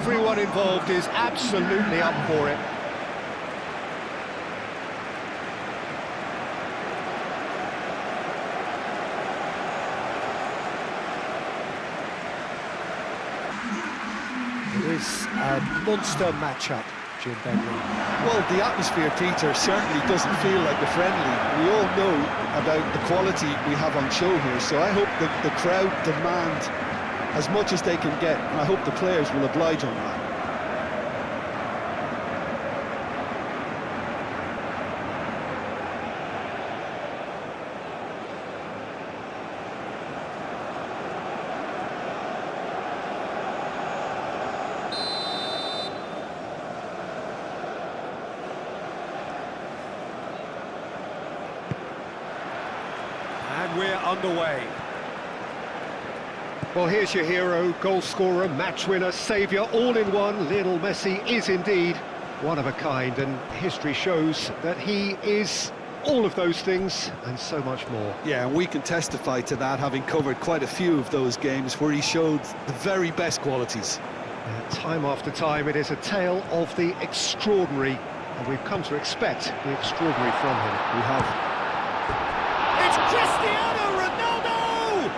Everyone involved is absolutely up for it. It is a monster matchup, Jim Bentley. Well, the atmosphere, Peter, certainly doesn't feel like a friendly. We all know about the quality we have on show here, so I hope that the crowd demand as much as they can get, and I hope the players will oblige on that. And we're underway. Well, here's your hero, goal scorer, match winner, saviour, all in one. Lionel Messi is indeed one of a kind, and history shows that he is all of those things and so much more. Yeah, and we can testify to that, having covered quite a few of those games where he showed the very best qualities. Time after time, it is a tale of the extraordinary, and we've come to expect the extraordinary from him. We have. It's Cristiano Ronaldo!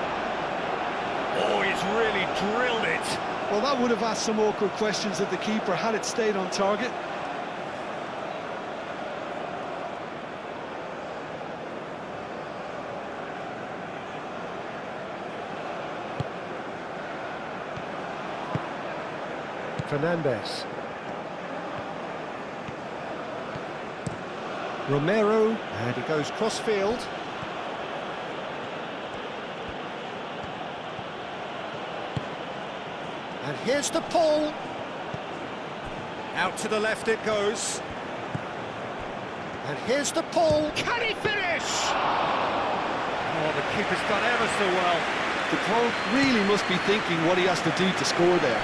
Oh, he's really drilled it. Well, that would have asked some awkward questions of the keeper had it stayed on target. Fernandez. Romero, and he goes cross-field. And here's the pull. Out to the left it goes. And here's the pull. Can he finish? Oh, the keeper's done ever so well. The pro really must be thinking what he has to do to score there.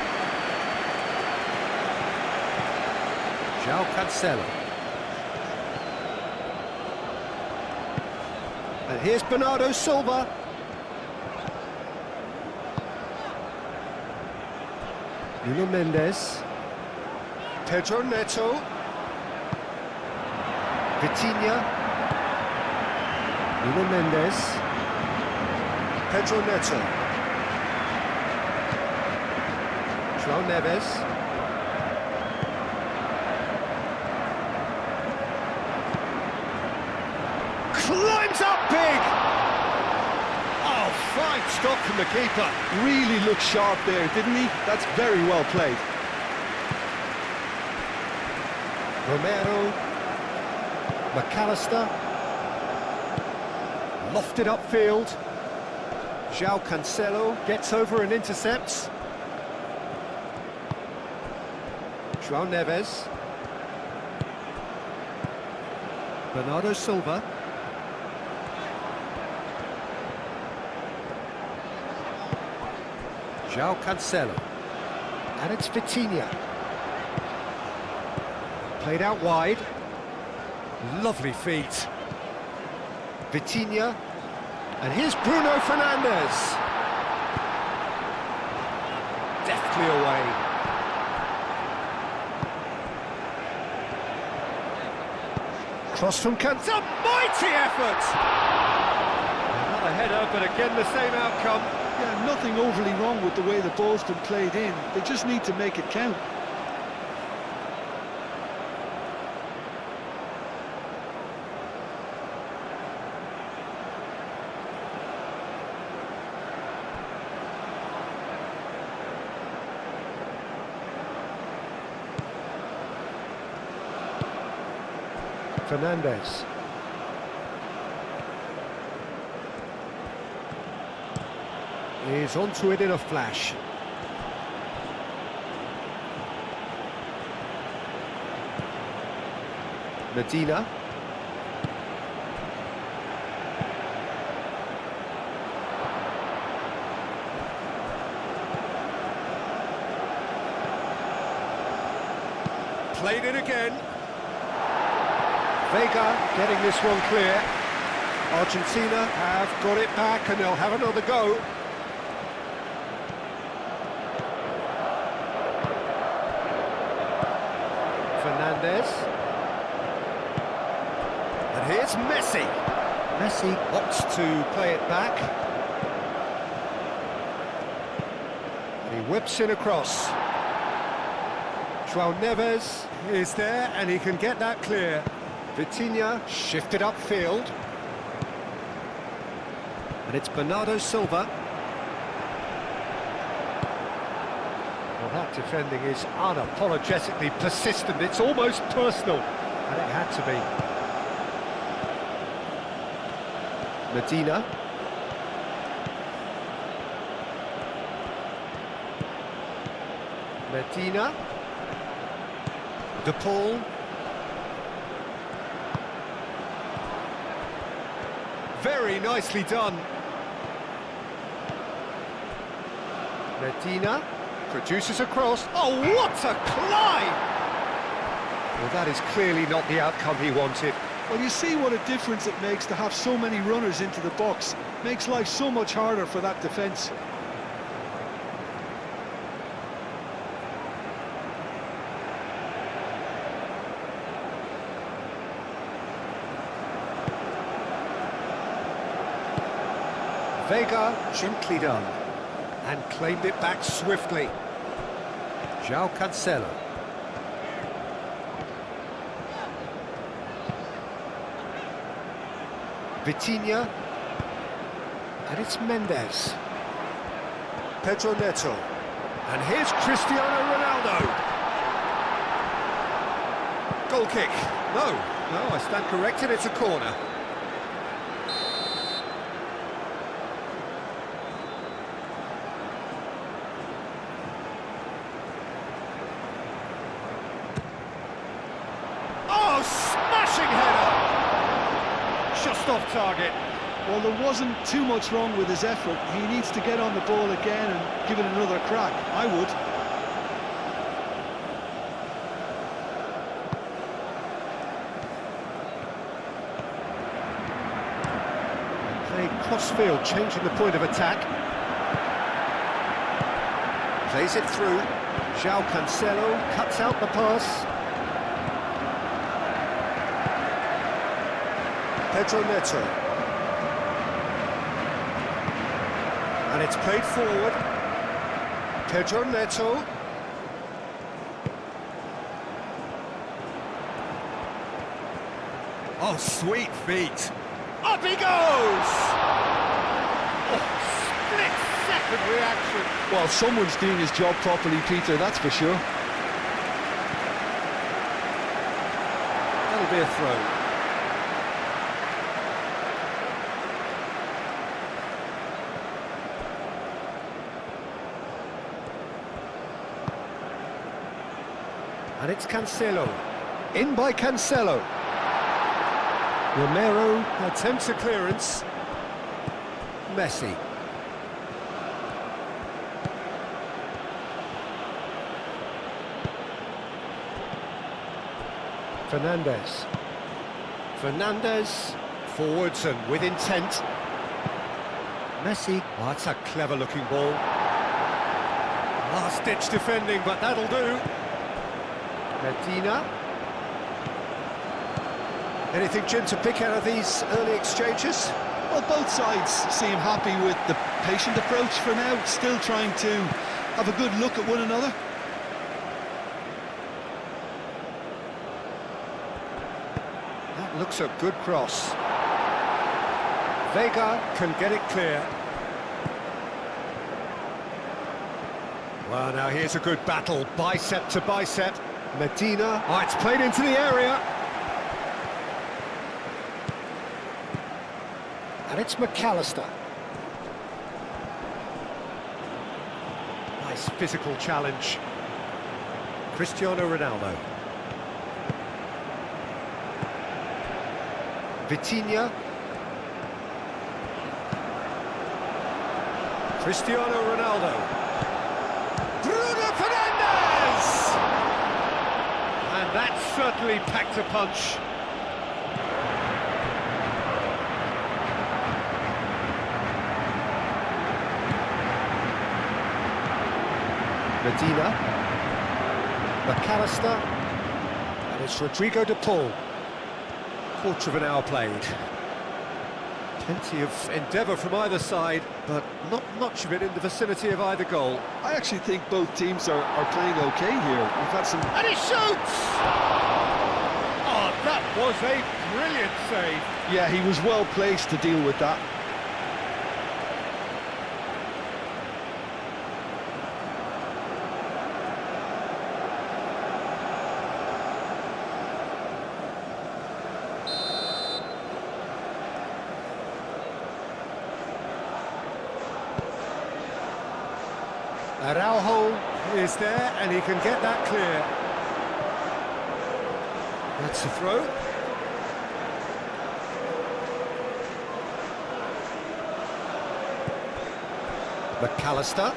João Cancelo. And here's Bernardo Silva. Nuno Mendes. Pedro Neto. Vitinha. Nuno Mendes. Pedro Neto. João Neves. Climbs up big! Oh, fine stop from the keeper. Really looked sharp there, didn't he? That's very well played. Romero. McAllister. Lofted upfield. João Cancelo gets over and intercepts. João Neves. Bernardo Silva. João Cancelo. And it's Vitinha. Played out wide. Lovely feet. Vitinha. And here's Bruno Fernandes. Deftly away. Cross from Cancelo. Mighty effort! Another header, but again the same outcome. Yeah, nothing overly wrong with the way the ball's been played in. They just need to make it count. Fernandes. Is onto it in a flash. Medina. Played it again. Vega getting this one clear. Argentina have got it back and they'll have another go. Fernandez. And here's Messi. Messi opts to play it back. And he whips in across. João Neves is there, and he can get that clear. Vitinha shifted upfield. And it's Bernardo Silva. Well, that defending is unapologetically persistent. It's almost personal, and it had to be. Medina. Medina. De Paul. Very nicely done. Medina produces a cross. Oh, what a climb! Well, that is clearly not the outcome he wanted. Well, you see what a difference it makes to have so many runners into the box. Makes life so much harder for that defence. Vega gently done, and claimed it back swiftly. João Cancelo. Vitinha. And it's Mendes. Pedro Neto. And here's Cristiano Ronaldo. Goal kick. No, I stand corrected, it's a corner. Smashing header! Just off target. Well, there wasn't too much wrong with his effort. He needs to get on the ball again and give it another crack. I would. Playing cross-field, changing the point of attack. Plays it through. João Cancelo cuts out the pass. Pedro Neto. And it's played forward. Pedro Neto. Oh, sweet feet. Up he goes! Oh, split-second reaction. Well, someone's doing his job properly, Peter, that's for sure. That'll be a throw. And it's Cancelo. In by Cancelo. Romero attempts a clearance. Messi. Fernandez. Fernandez forwards and with intent. Messi. Oh, that's a clever looking ball. Last ditch defending, but that'll do. Medina. Anything, Jim, to pick out of these early exchanges? Well, both sides seem happy with the patient approach for now, still trying to have a good look at one another. That looks a good cross. Vega can get it clear. Well, now here's a good battle, bicep to bicep. Medina, oh, it's played into the area. And it's McAllister. Nice physical challenge. Cristiano Ronaldo. Vitinha. Cristiano Ronaldo. Bruno Fernandes! And that certainly packed a punch. Medina. McAllister. And it's Rodrigo de Paul. Quarter of an hour played. Plenty of endeavour from either side, but not much of it in the vicinity of either goal. I actually think both teams are playing okay here. We've had some... And he shoots! Oh, that was a brilliant save. Yeah, he was well placed to deal with that. Araujo is there, and he can get that clear. That's a throw. McAllister.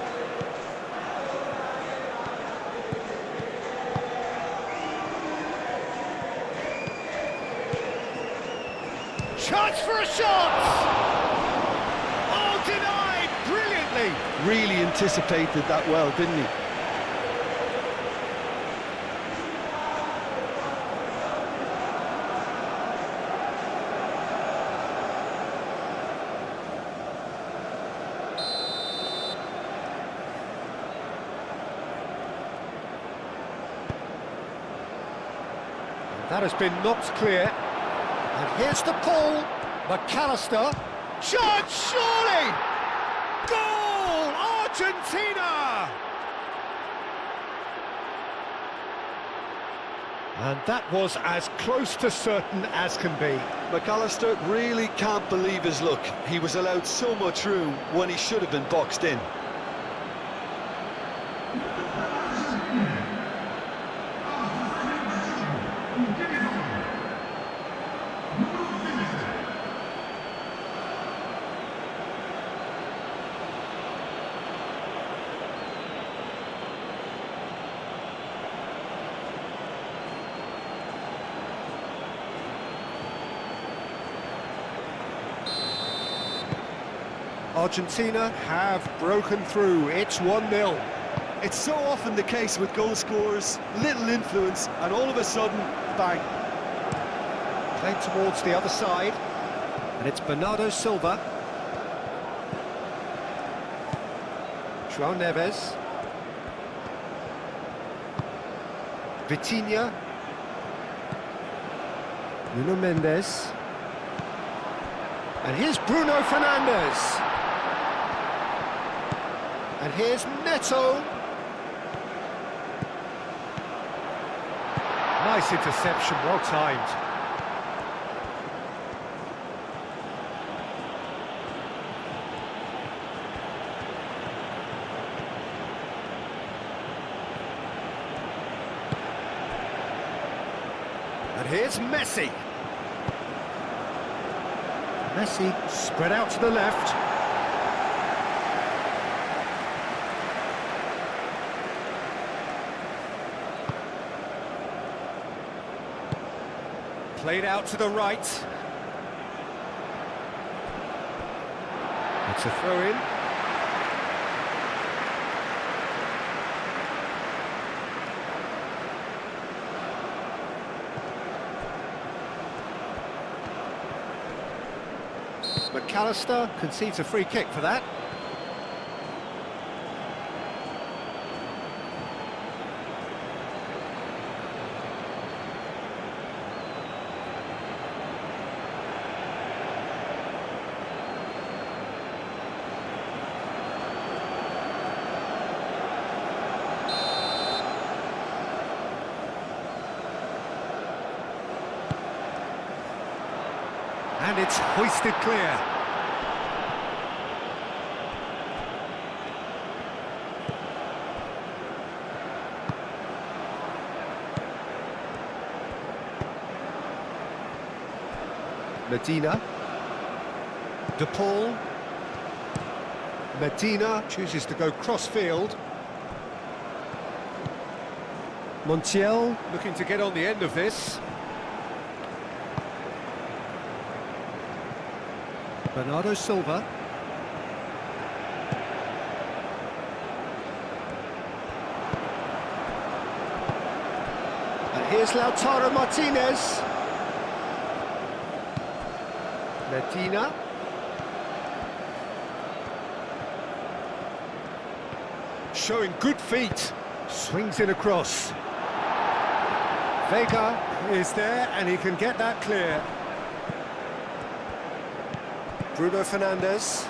Chance for a shot! Oh, denied brilliantly! Really anticipated that well, didn't he? That has been knocked clear. And here's the pull. McAllister. Chance, surely! Goal! Argentina! And that was as close to certain as can be. McAllister really can't believe his luck. He was allowed so much room when he should have been boxed in. Argentina have broken through. It's 1-0. It's so often the case with goal scorers, little influence, and all of a sudden, bang. Played towards the other side, and it's Bernardo Silva. João Neves. Vitinha. Nuno Mendes. And here's Bruno Fernandes. And here's Neto. Nice interception, well timed. And here's Messi. Messi spread out to the left. Played out to the right. It's a throw-in. McAllister concedes a free kick for that. And it's hoisted clear. Medina. De Paul. Medina chooses to go cross-field. Montiel looking to get on the end of this. Bernardo Silva. And Here's Lautaro Martinez. Medina. Showing good feet. Swings it across. Vega is there and he can get that clear. Bruno Fernandes.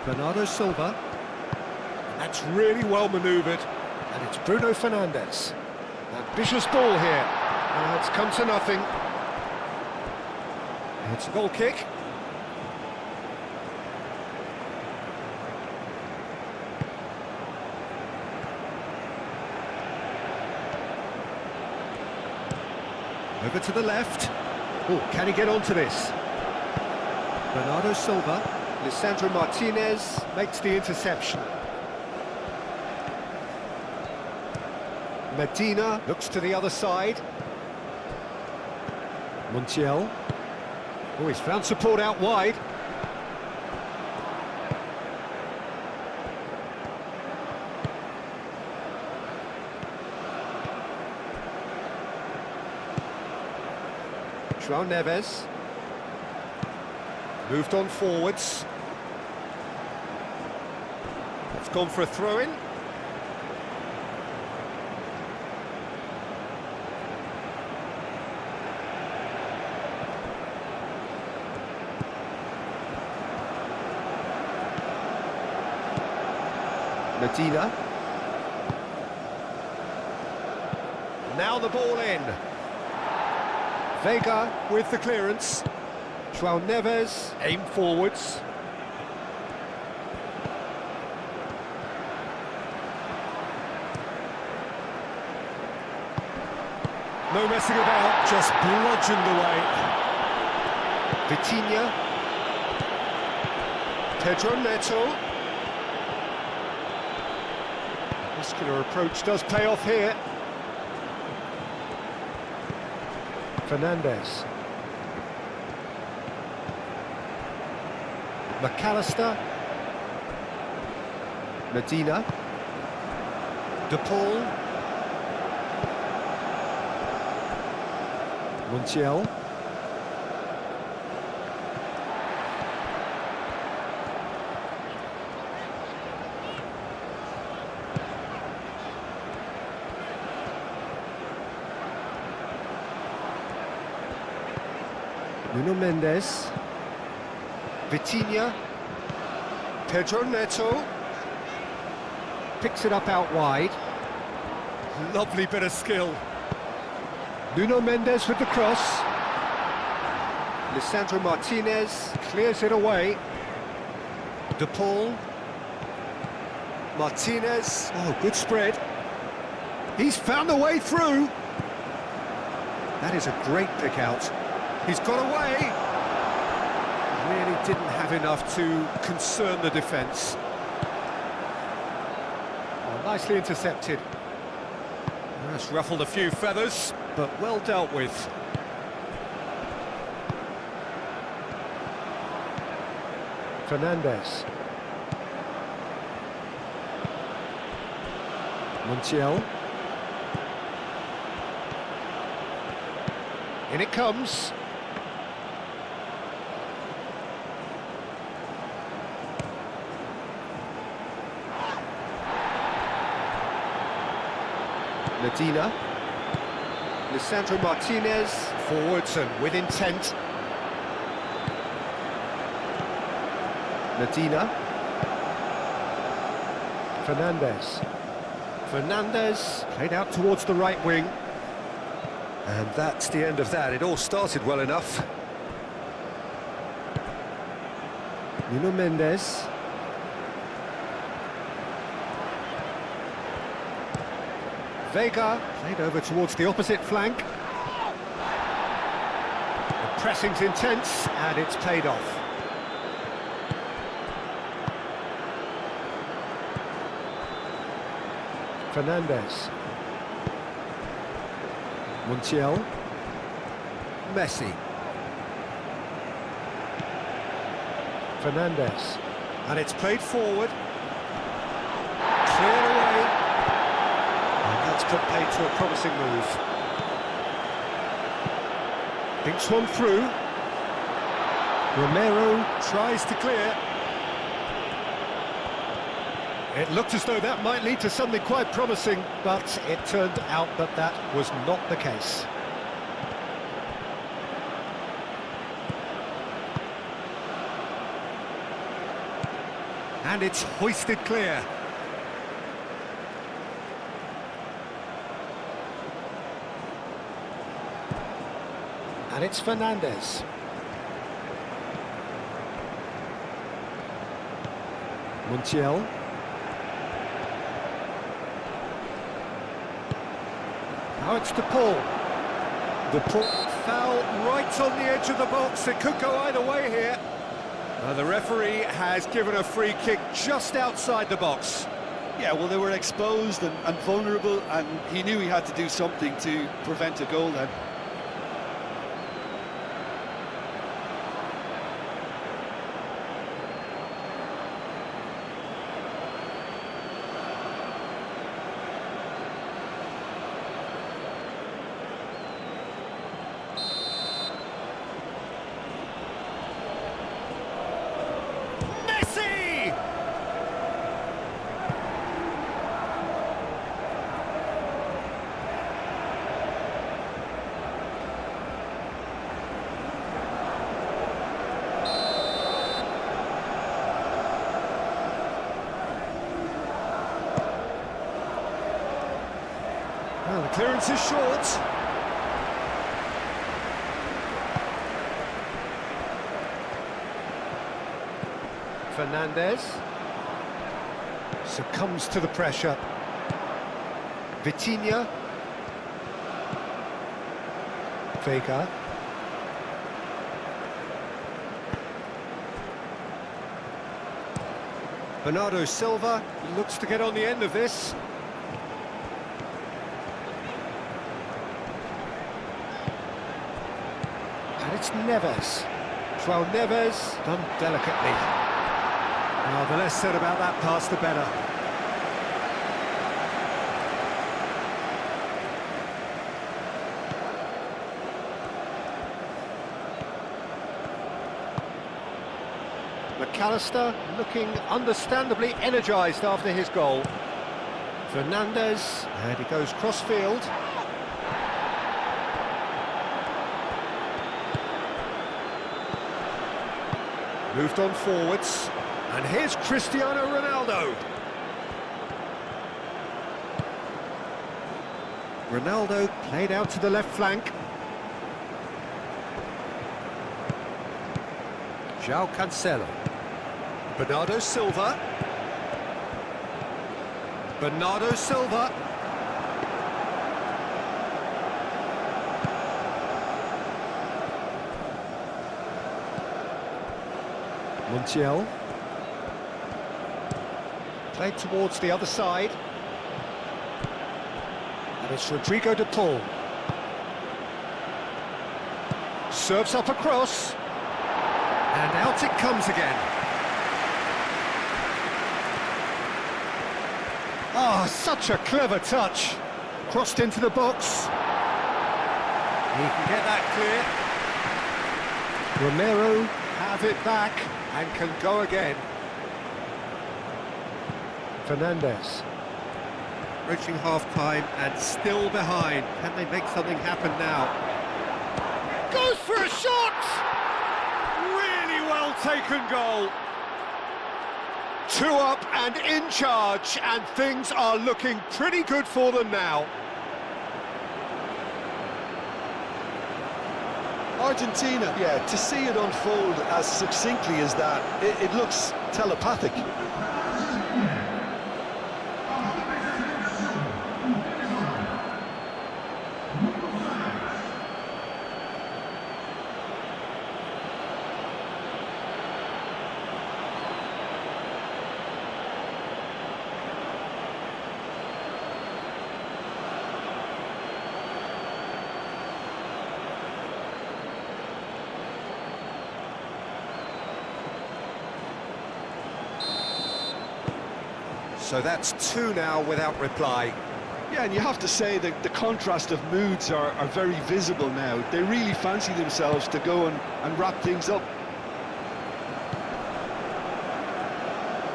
Bernardo Silva. That's really well manoeuvred. And it's Bruno Fernandes. Ambitious ball here. And it's come to nothing. It's a goal kick. Over to the left. Oh, can he get onto this? Bernardo Silva. Lisandro Martinez makes the interception. Medina looks to the other side. Montiel. Oh, he's found support out wide. João Neves. Moved on forwards. It's gone for a throw-in. Medina. Now the ball in. Vega with the clearance. João Neves, aim forwards. No messing about, just bludgeoned away. Vitinha. Pedro Neto. Muscular approach does pay off here. Fernandes. McAllister. Medina. De Paul. Montiel. Nuno Mendes. Vitinha. Pedro Neto. Picks it up out wide. Lovely bit of skill. Nuno Mendes with the cross. Lisandro Martinez clears it away. De Paul. Martinez. Oh, good spread. He's found a way through. That is a great pick out. He's got away. Really didn't have enough to concern the defence. Oh, nicely intercepted. That's ruffled a few feathers, but well dealt with. Fernandes. Montiel. In it comes. Medina. Lisandro Martinez, forwards and with intent. Medina. Fernandes. Fernandes played out towards the right wing. And that's the end of that. It all started well enough. Nuno Mendes. Vega played over towards the opposite flank. The pressing's intense and it's paid off. Fernandes. Montiel. Messi. Fernandes. And it's played forward. Cleared away. And that's put paid to a promising move. Thinks one through. Romero tries to clear. It looked as though that might lead to something quite promising, but it turned out that that was not the case. And it's hoisted clear. And it's Fernandez. Montiel. Now it's to Paul. The foul right on the edge of the box. It could go either way here. The referee has given a free kick just outside the box. Yeah, well, they were exposed and vulnerable, and he knew he had to do something to prevent a goal then. Well, the clearance is short. Fernandez succumbs to the pressure. Vitinha. Vega. Bernardo Silva looks to get on the end of this. And it's Neves. João Neves, done delicately. Well, the less said about that pass, the better. McAllister looking understandably energised after his goal. Fernandez, and he goes cross-field. Moved on forwards, and here's Cristiano Ronaldo. Ronaldo played out to the left flank. João Cancelo. Bernardo Silva. Bernardo Silva. Montiel. Played towards the other side. And it's Rodrigo de Paul. Serves up across. And out it comes again. Ah, such a clever touch. Crossed into the box. He can get that clear. Romero have it back and can go again. Fernandez. Reaching half-time and still behind. Can they make something happen now? Goes for a shot! Really well taken goal. 2 up and in charge, and things are looking pretty good for them now. Argentina, yeah, to see it unfold as succinctly as that, it looks telepathic. So that's 2 now without reply. Yeah, and you have to say that the contrast of moods are very visible now. They really fancy themselves to go and wrap things up.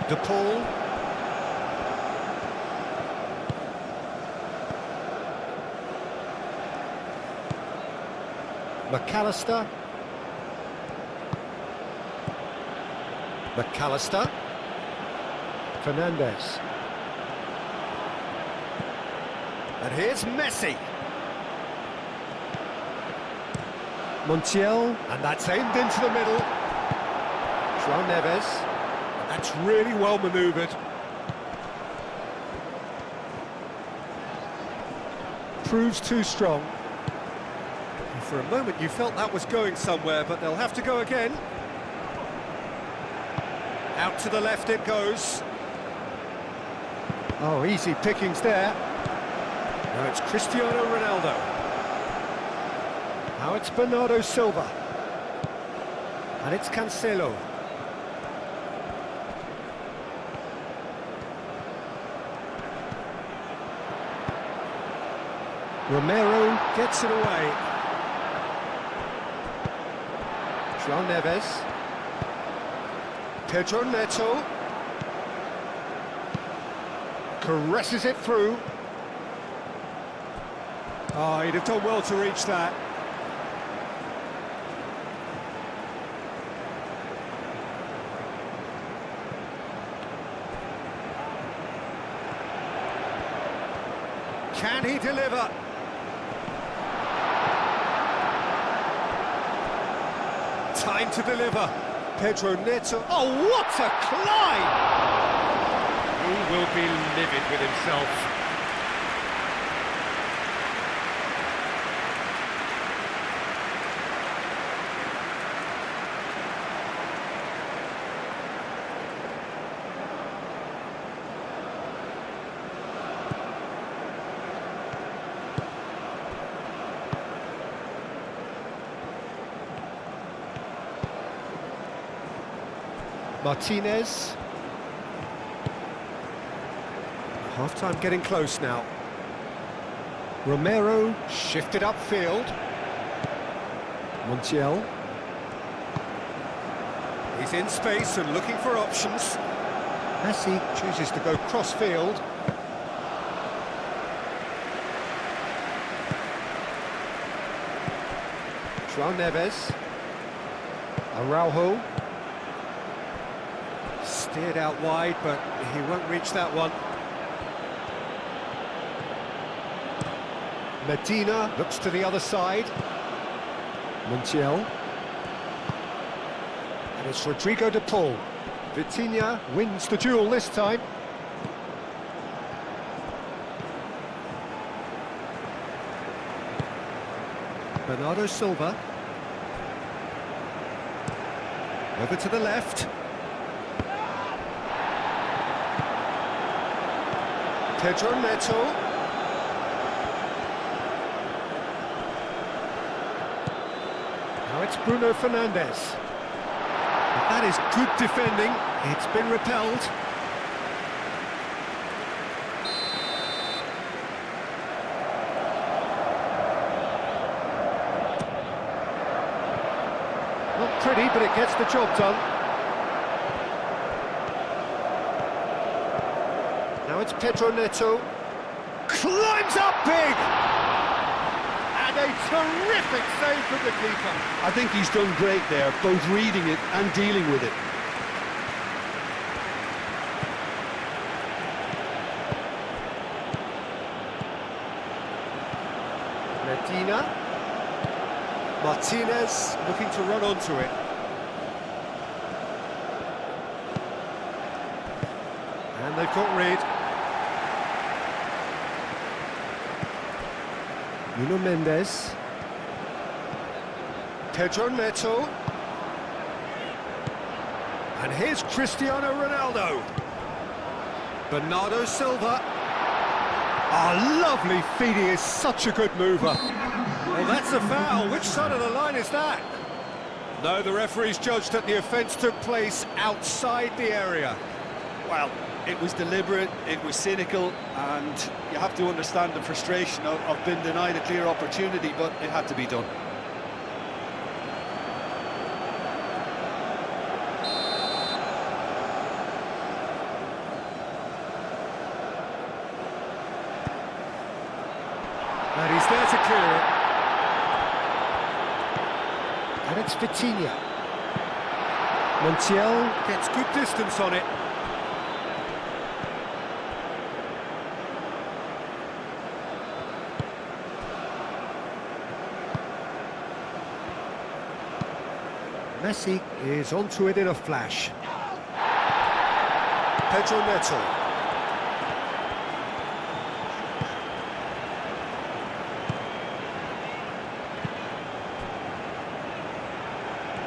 De Paul. McAllister. McAllister. Fernandez. And here's Messi. Montiel. And that's aimed into the middle. João Neves. That's really well manoeuvred. Proves too strong. And for a moment you felt that was going somewhere, but they'll have to go again. Out to the left it goes. Oh, easy pickings there. Now it's Cristiano Ronaldo. Now it's Bernardo Silva. And it's Cancelo. Romero gets it away. João Neves. Pedro Neto. Caresses it through. Oh, he'd have done well to reach that. Can he deliver? Time to deliver. Pedro Neto. Oh, what a climb! He will be livid with himself. Martinez. Half-time getting close now. Romero shifted upfield. Montiel. He's in space and looking for options. Messi chooses to go cross-field. João Neves. Araujo. Steered out wide, but he won't reach that one. Medina looks to the other side. Montiel. And it's Rodrigo de Paul. Vitinha wins the duel this time. Bernardo Silva. Over to the left. Pedro Neto. Now it's Bruno Fernandes. But that is good defending. It's been repelled. Not pretty, but it gets the job done. Now it's Pedro Neto. Climbs up big! And a terrific save from the keeper. I think he's done great there, both reading it and dealing with it. Medina. Martinez looking to run onto it. And they've got rid. Nuno Mendes. Pedro Neto. And here's Cristiano Ronaldo. Bernardo Silva. Oh, lovely feed, he is such a good mover. Well, that's a foul. Which side of the line is that? No, the referee's judged that the offence took place outside the area. Well, It was deliberate, it was cynical, and you have to understand the frustration of being denied a clear opportunity, but it had to be done. And he's there to clear it. And it's Vitinha. Montiel gets good distance on it. Messi is onto it in a flash. Pedro Neto.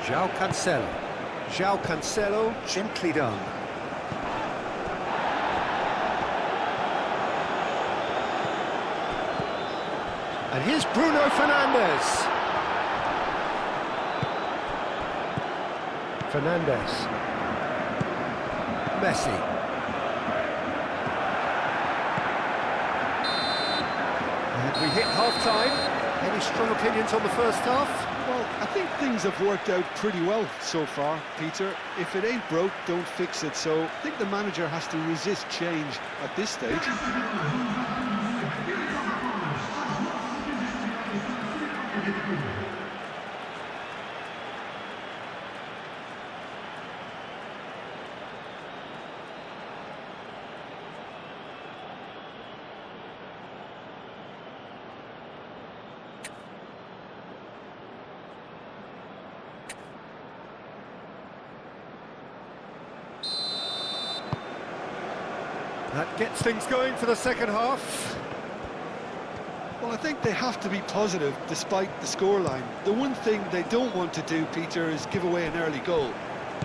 João Cancelo. João Cancelo, gently done. And here's Bruno Fernandes. Fernandes. Messi. And we hit half-time. Any strong opinions on the first half? Well, I think things have worked out pretty well so far, Peter. If it ain't broke, don't fix it. So I think the manager has to resist change at this stage. That gets things going for the second half. Well, I think they have to be positive despite the scoreline. The one thing they don't want to do, Peter, is give away an early goal.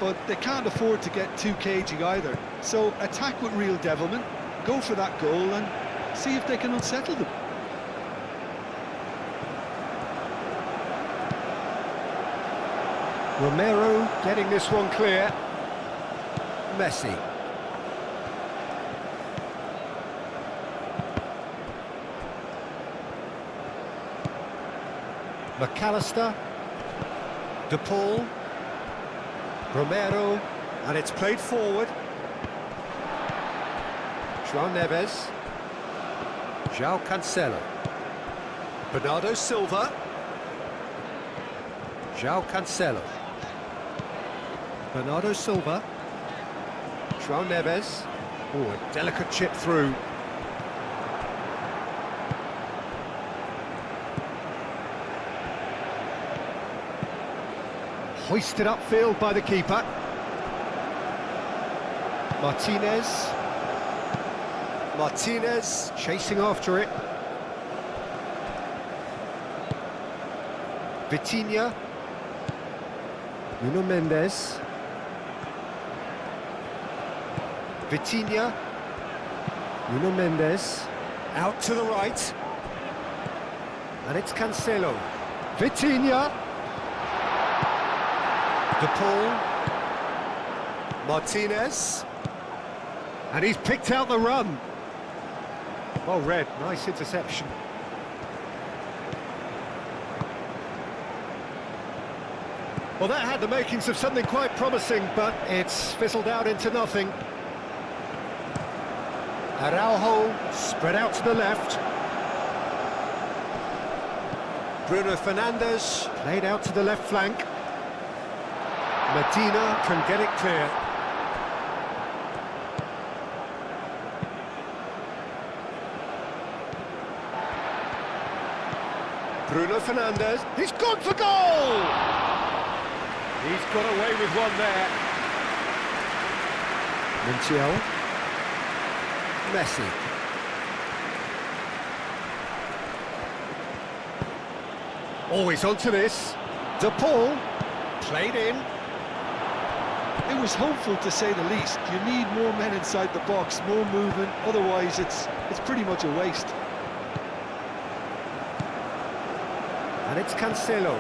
But they can't afford to get too cagey either. So attack with real devilment, go for that goal and see if they can unsettle them. Romero getting this one clear. Messi. McAllister, De Paul, Romero, and it's played forward. João Neves, João Cancelo, Bernardo Silva, João Cancelo, Bernardo Silva, João Neves. Oh, a delicate chip through. Hoisted upfield by the keeper. Martinez. Martinez chasing after it. Vitinha. Nuno Mendes. Vitinha. Nuno Mendes. Out to the right. And it's Cancelo. Vitinha. De Paul, Martinez, and he's picked out the run. Well read, nice interception. Well, that had the makings of something quite promising, but it's fizzled out into nothing. Araujo spread out to the left. Bruno Fernandes played out to the left flank. Medina can get it clear. Bruno Fernandes, he's gone for goal! He's got away with one there. Montiel. Messi. Always onto this. De Paul, played in. It was hopeful to say the least. You need more men inside the box, more movement, otherwise it's pretty much a waste. And it's Cancelo.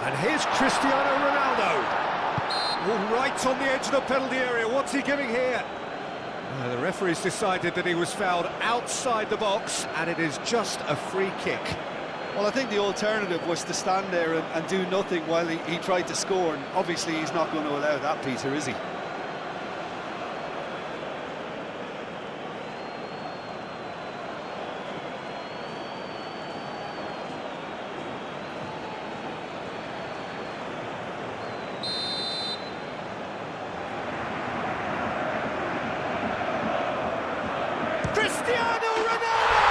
And And here's Cristiano Ronaldo. Oh, right on the edge of the penalty area. What's he giving here? The referee's decided that he was fouled outside the box, and it is just a free kick. Well, I think the alternative was to stand there and do nothing while he tried to score, and obviously he's not going to allow that, Peter, is he? Cristiano Ronaldo!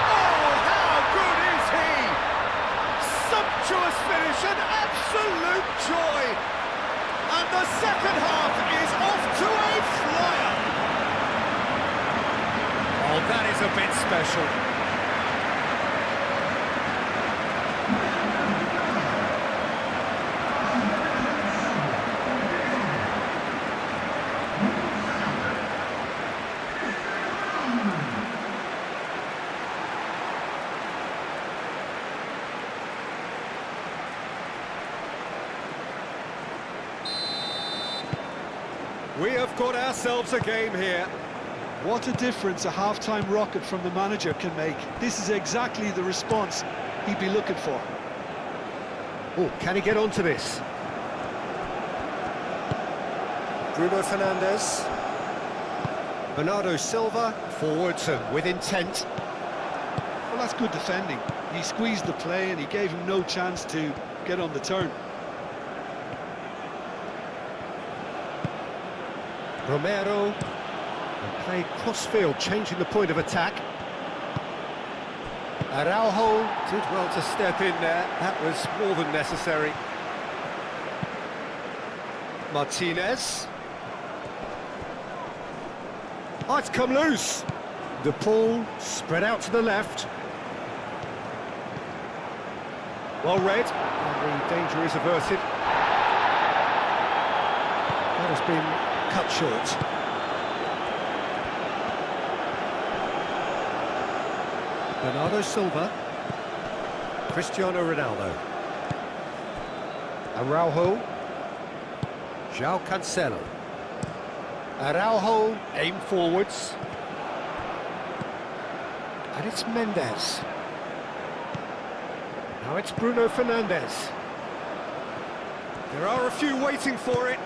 Oh, how good is he? Sumptuous finish, an absolute joy. And the second half is off to a flyer. Oh, that is a bit special. We have got ourselves a game here. What a difference a half-time rocket from the manager can make. This is exactly the response he'd be looking for. Oh, can he get onto this? Bruno Fernandes. Bernardo Silva, forwards and with intent. Well, that's good defending. He squeezed the play and he gave him no chance to get on the turn. Romero, and played cross-field, changing the point of attack. Araujo did well to step in there, that was more than necessary. Martinez. Oh, it's come loose. The ball spread out to the left. Well read, and the danger is averted. That has been cut short. Bernardo Silva. Cristiano Ronaldo. Araujo. João Cancelo. Araujo, aim forwards. And it's Mendes. Now it's Bruno Fernandes. There are a few waiting for it.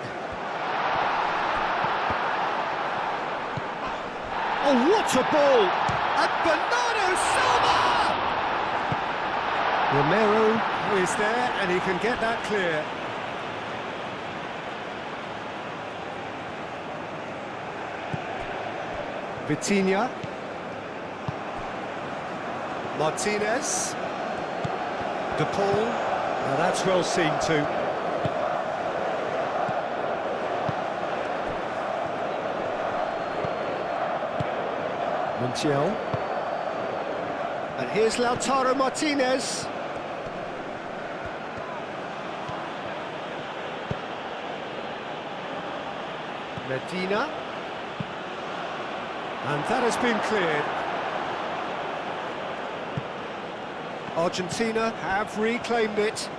Oh, what a ball! And Bernardo Silva! Romero is there, and he can get that clear. Vitinha. Martinez. De Paul. Now that's well seen too. Montiel. And here's Lautaro Martinez. Medina. And that has been cleared. Argentina have reclaimed it.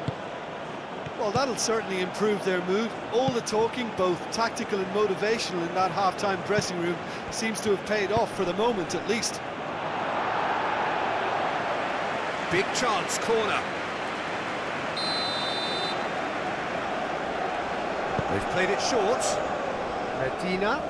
Well, that'll certainly improve their mood. All the talking, both tactical and motivational, in that half-time dressing room seems to have paid off for the moment, at least. Big chance, corner. They've played it short. Medina.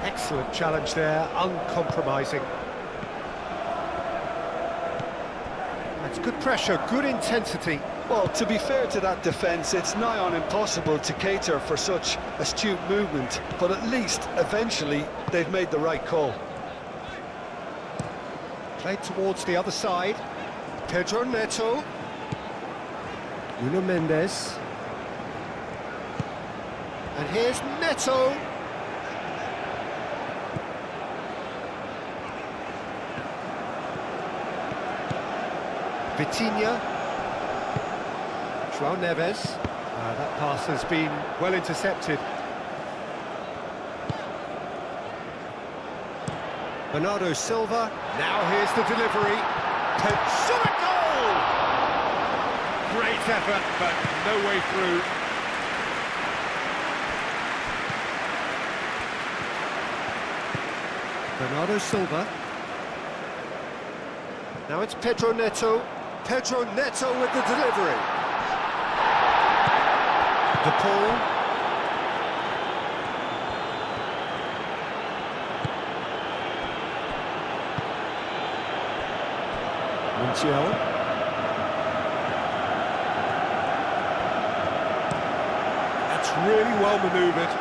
Excellent challenge there, uncompromising. That's good pressure, good intensity. Well, to be fair to that defence, it's nigh on impossible to cater for such astute movement, but at least, eventually, they've made the right call. Played towards the other side. Pedro Neto. Nuno Mendes. And here's Neto. Vitinha. João Neves. That pass has been well intercepted. Bernardo Silva. Now here's the delivery. POTUGAL! Great effort, but no way through. Bernardo Silva. Now it's Pedro Neto. Pedro Neto with the delivery. De Paul. Montiel. That's really well manoeuvred.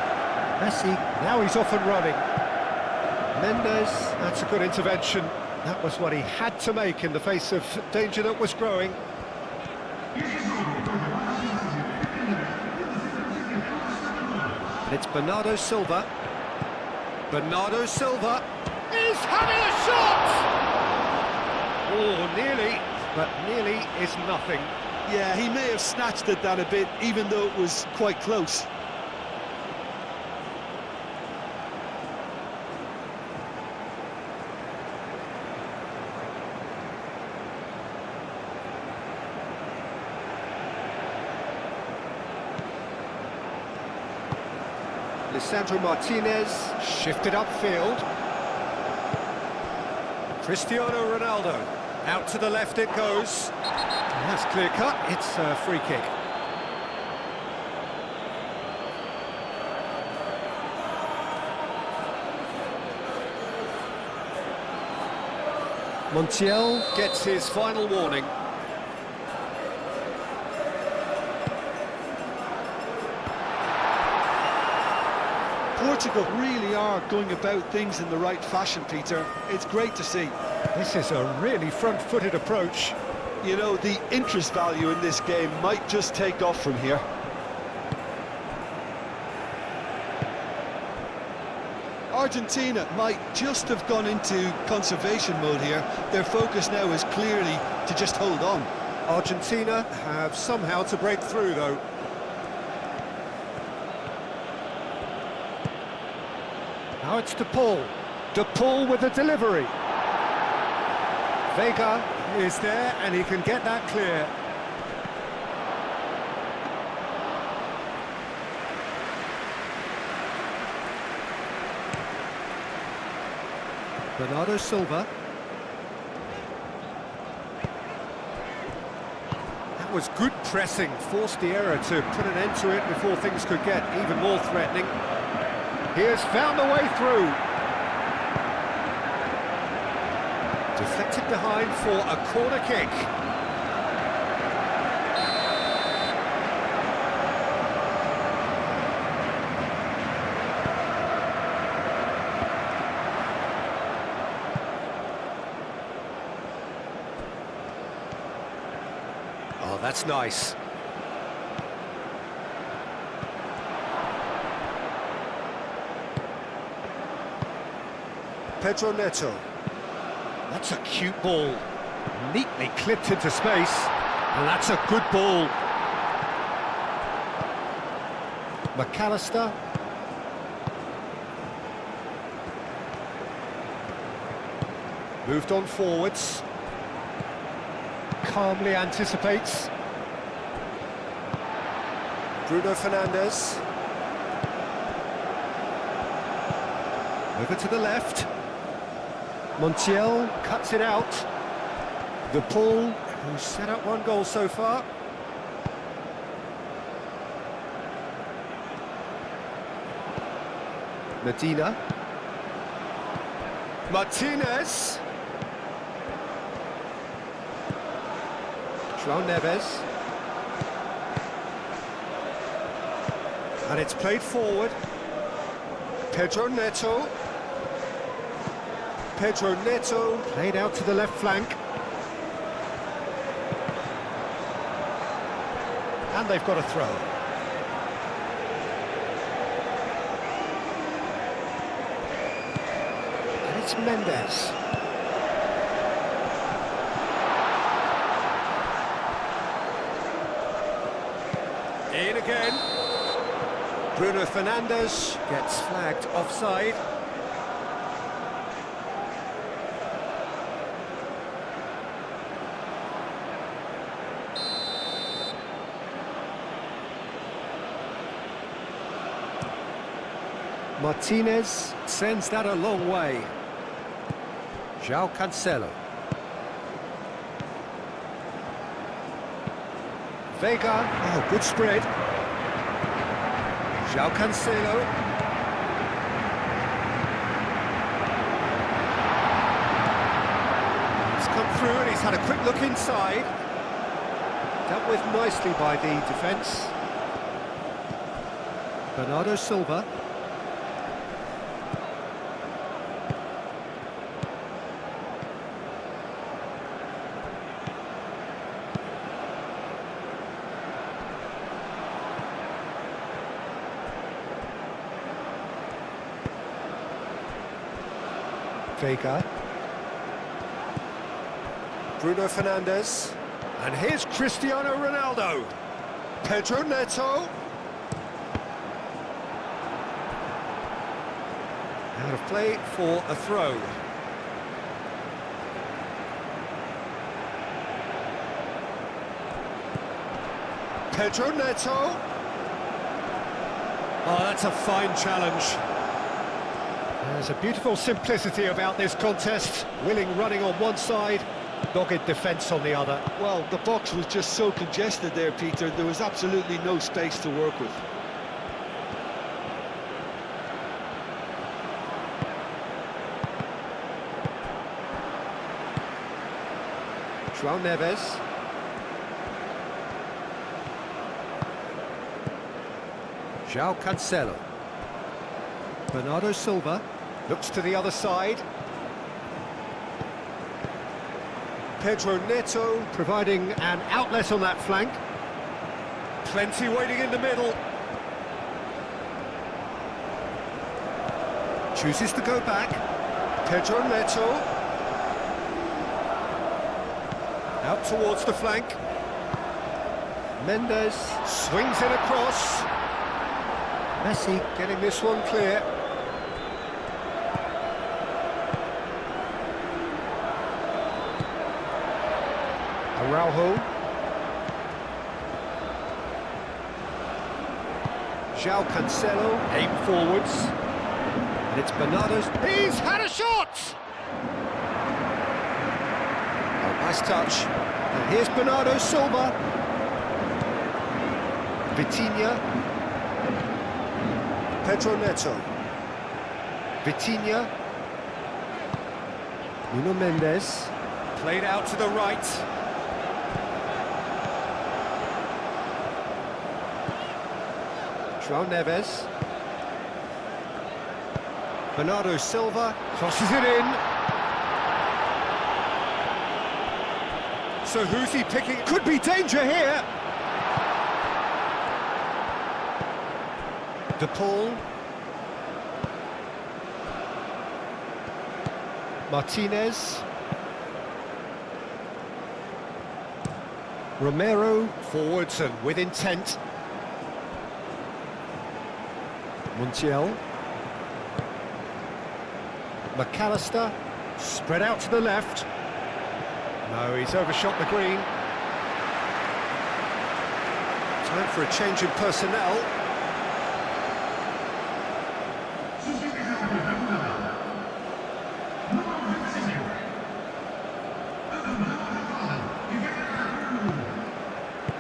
Messi, now he's off and running. Mendes, that's a good intervention. That was what he had to make in the face of danger that was growing. And it's Bernardo Silva. Bernardo Silva is having a shot! Oh, nearly, but nearly is nothing. Yeah, he may have snatched at that a bit, even though it was quite close. Lisandro Martinez shifted upfield. Cristiano Ronaldo. Out to the left it goes. That's clear cut. It's a free kick. Montiel gets his final warning. Portugal really are going about things in the right fashion, Peter. It's great to see. This is a really front-footed approach. You know, the interest value in this game might just take off from here. Argentina might just have gone into conservation mode here. Their focus now is clearly to just hold on. Argentina have somehow to break through, though. Now it's De Paul. De Paul with the delivery. Vega is there, and he can get that clear. Bernardo Silva. That was good pressing, forced the error to put an end to it before things could get even more threatening. He has found a way through. Deflected behind for a corner kick. Oh, that's nice. Pedro Neto. That's a cute ball. Neatly clipped into space. And that's a good ball. McAllister. Moved on forwards. Calmly anticipates. Bruno Fernandes. Over to the left. Montiel cuts it out. De Paul, who's set up one goal so far. Medina. Martinez. João Neves. And it's played forward. Pedro Neto. Pedro Neto played out to the left flank. And they've got a throw. And it's Mendes. In again. Bruno Fernandes gets flagged offside. Martinez sends that a long way. João Cancelo. Vega, oh, good spread. João Cancelo. He's come through and he's had a quick look inside. Dealt with nicely by the defence. Bernardo Silva. Vega. Bruno Fernandes. And here's Cristiano Ronaldo. Pedro Neto. Out of play for a throw. Pedro Neto. Oh, that's a fine challenge. There's a beautiful simplicity about this contest. Willing running on one side, dogged defence on the other. Well, the box was just so congested there, Peter. There was absolutely no space to work with. João Neves. João Cancelo. Bernardo Silva looks to the other side. Pedro Neto providing an outlet on that flank. Plenty waiting in the middle. Chooses to go back. Pedro Neto. Out towards the flank. Mendes swings it across. Messi getting this one clear. Araujo. João Cancelo, aim forwards. And it's Bernardo's. He's had a shot! Oh, nice touch. And here's Bernardo Silva. Vitinha. Pedro Neto. Vitinha. Nuno Mendes. Played out to the right. João Neves. Bernardo Silva crosses it in. So who's he picking? Could be danger here. De Paul. Martinez. Romero forwards and with intent. Montiel. McAllister, spread out to the left. No, he's overshot the green. Time for a change in personnel.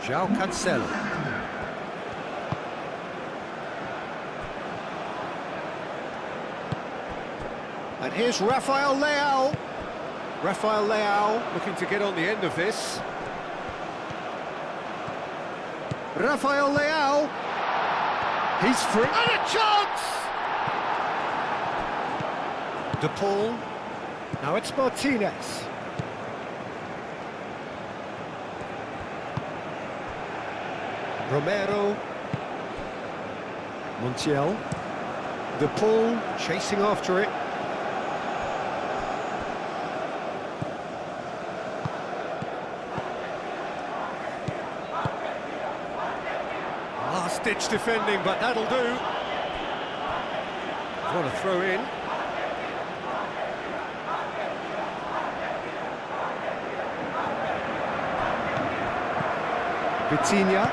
João Cancelo. And here's Rafael Leao. Rafael Leao looking to get on the end of this. Rafael Leao. He's free. And a chance! De Paul. Now it's Martinez. Romero. Montiel. De Paul chasing after it. Last-ditch defending, but that'll do. Want to throw in. Vitinha.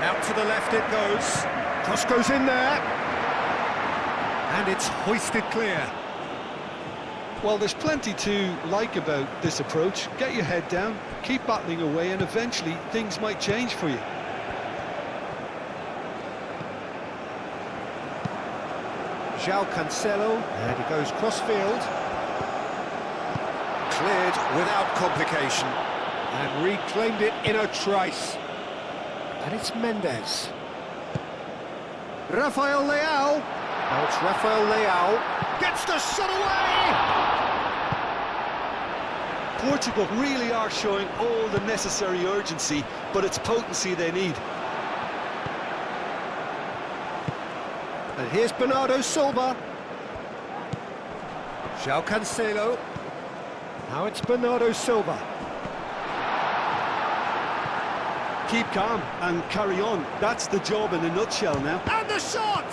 Out Out to the left it goes. Cross goes in there. And it's hoisted clear. Well, there's plenty to like about this approach. Get your head down, keep battling away, and eventually things might change for you. João Cancelo, and he goes cross-field. Cleared without complication. And reclaimed it in a trice. And it's Mendes. Rafael Leao. Now it's Rafael Leao. Gets the shot away! Portugal really are showing all the necessary urgency, but it's potency they need. And here's Bernardo Silva. João Cancelo. Now it's Bernardo Silva. Keep calm and carry on. That's the job in a nutshell now. And the shot!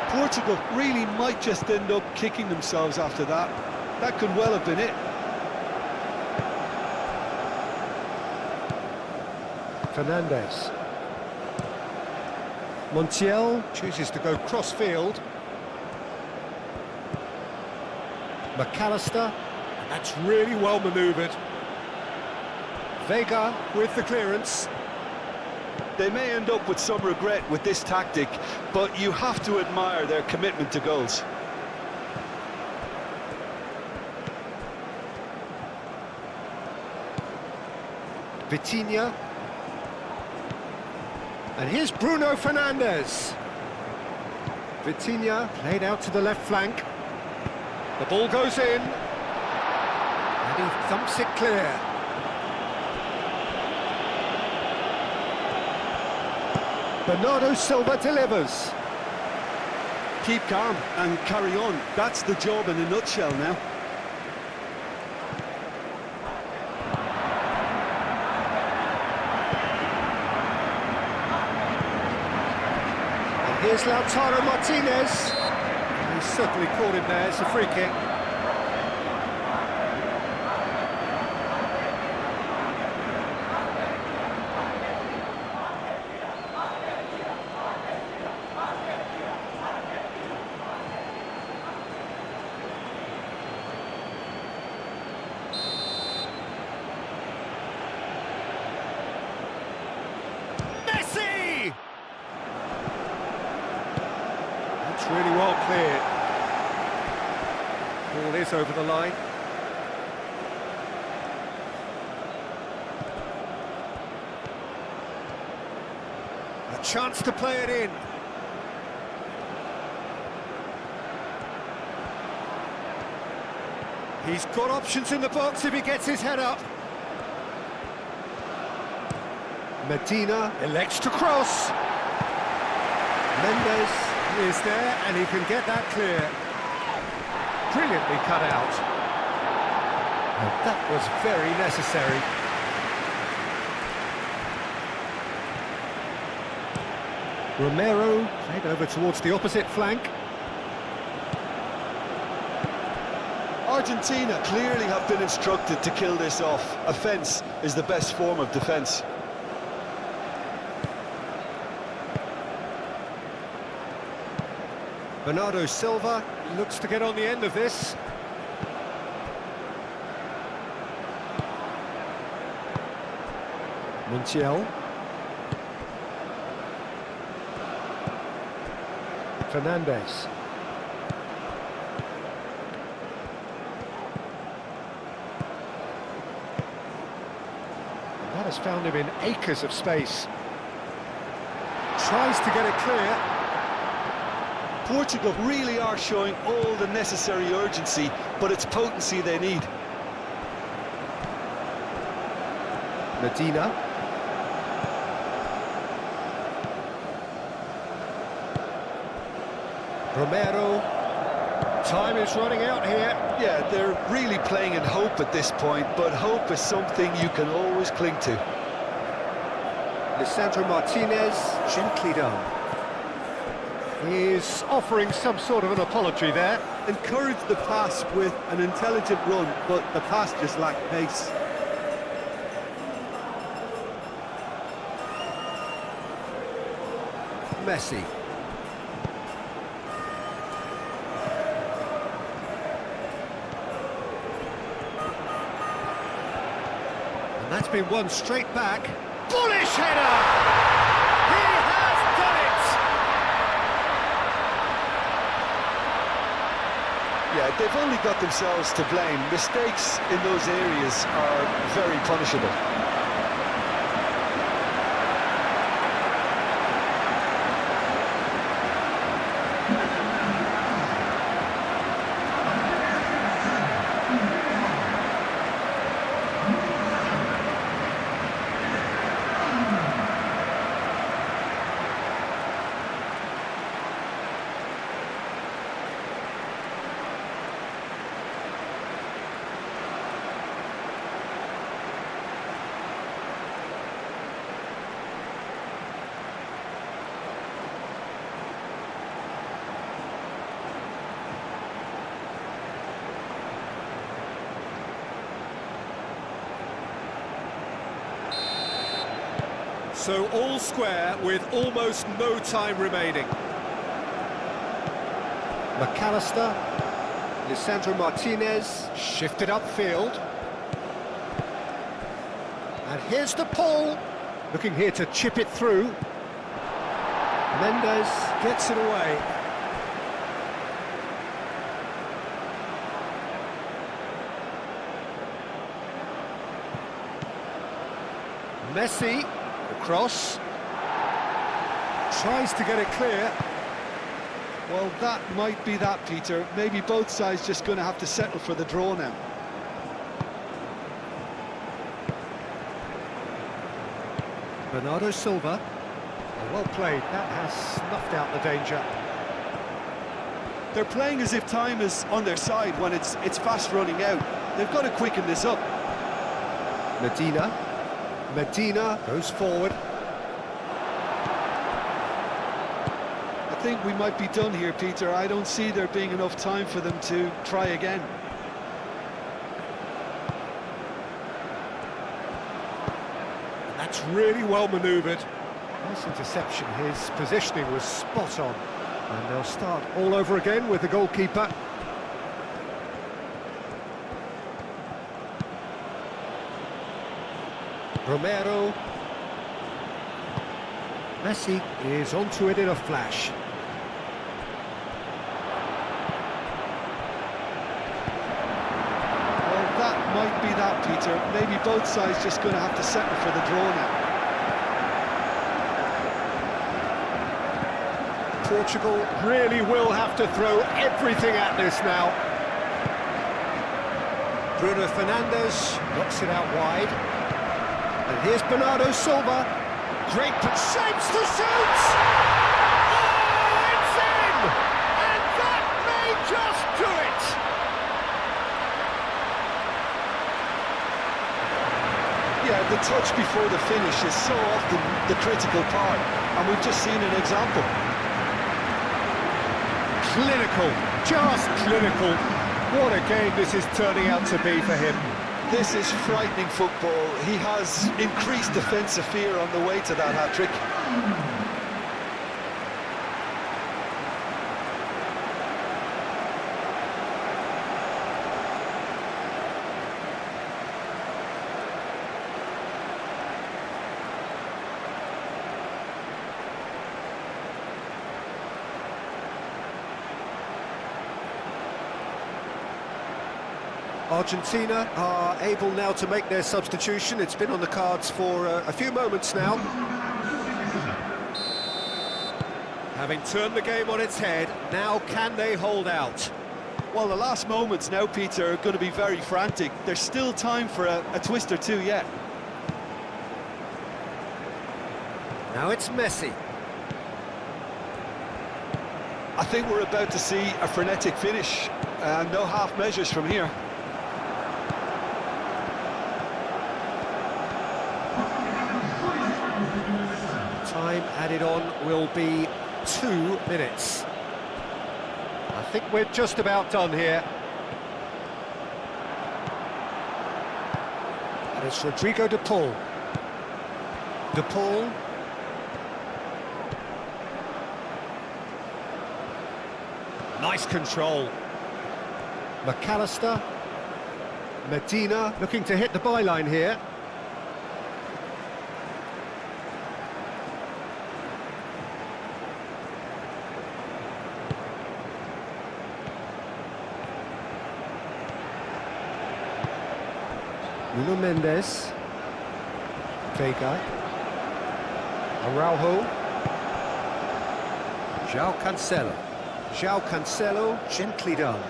Portugal really might just end up kicking themselves after that. That could well have been it. Fernandes. Montiel chooses to go cross-field. McAllister, and that's really well manoeuvred. Vega with the clearance. They may end up with some regret with this tactic, but you have to admire their commitment to goals. Vitinha. And here's Bruno Fernandes. Vitinha played out to the left flank. The ball goes in. And he thumps it clear. Bernardo Silva delivers. Keep calm and carry on. That's the job in a nutshell now. And here's Lautaro Martinez. He certainly caught him there. It's a free kick. Really well cleared. Ball is over the line. A chance to play it in. He's got options in the box if he gets his head up. Medina elects to cross. Mendes is there, and he can get that clear. Brilliantly cut out. And that was very necessary. Romero played over towards the opposite flank. Argentina clearly have been instructed to kill this off. Offence is the best form of defence. Bernardo Silva looks to get on the end of this. Montiel. Fernandes. And that has found him in acres of space. Tries to get it clear. Portugal really are showing all the necessary urgency, but it's potency they need. Medina. Romero. Time is running out here. Yeah, they're really playing in hope at this point, but hope is something you can always cling to. Lisandro Martinez, gently done. He's offering some sort of an apology there. Encouraged the pass with an intelligent run, but the pass just lacked pace. Messi. And that's been won straight back. Bullish header! He has done it! Yeah, they've only got themselves to blame. Mistakes in those areas are very punishable. So all square with almost no time remaining. McAllister, Lisandro Martinez, shifted upfield. And here's the pull, looking here to chip it through. Mendes gets it away. Messi. Cross, tries to get it clear. Well, that might be that, Peter. Maybe both sides just going to have to settle for the draw now. Bernardo Silva, well played, that has snuffed out the danger. They're playing as if time is on their side when it's fast running out. They've got to quicken this up. Medina goes forward. I think we might be done here, Peter. I don't see there being enough time for them to try again. That's really well manoeuvred. Nice interception, his positioning was spot on. And they'll start all over again with the goalkeeper. Romero. Messi is onto it in a flash. Well, that might be that, Peter. Maybe both sides just going to have to settle for the draw now. Portugal really will have to throw everything at this now. Bruno Fernandes knocks it out wide. And here's Bernardo Silva. Great, but shapes to shoot! Oh, it's in! And that may just do it! Yeah, the touch before the finish is so often the critical part, and we've just seen an example. Clinical, just clinical. What a game this is turning out to be for him. This is frightening football. He has increased defensive fear on the way to that hat-trick. Argentina are able now to make their substitution. It's been on the cards for a few moments now. Having turned the game on its head, now can they hold out? Well, the last moments now, Peter, are going to be very frantic. There's still time for a twist or two yet. Now it's Messi. I think we're about to see a frenetic finish. No half measures from here. Time added on will be 2 minutes. I think we're just about done here. And it's Rodrigo de Paul. De Paul. Nice control. McAllister. Medina looking to hit the byline here. Nuno Mendes. Vega. Araujo. João Cancelo. João Cancelo, gently done.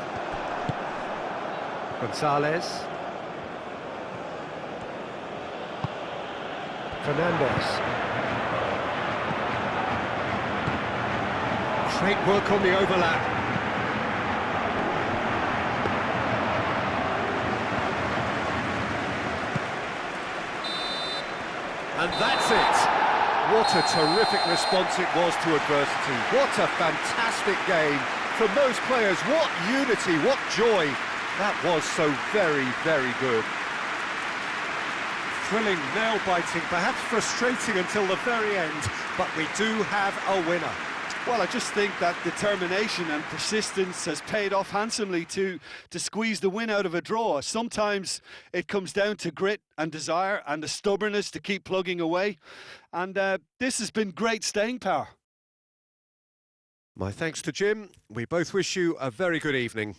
Gonzalez. Fernandes. Great work on the overlap. And that's it. What a terrific response it was to adversity. What a fantastic game. From those players, what unity, what joy. That was so very, very good. Thrilling, nail-biting, perhaps frustrating until the very end, but we do have a winner. Well, I just think that determination and persistence has paid off handsomely to squeeze the win out of a draw. Sometimes it comes down to grit and desire and the stubbornness to keep plugging away. And this has been great staying power. My thanks to Jim. We both wish you a very good evening.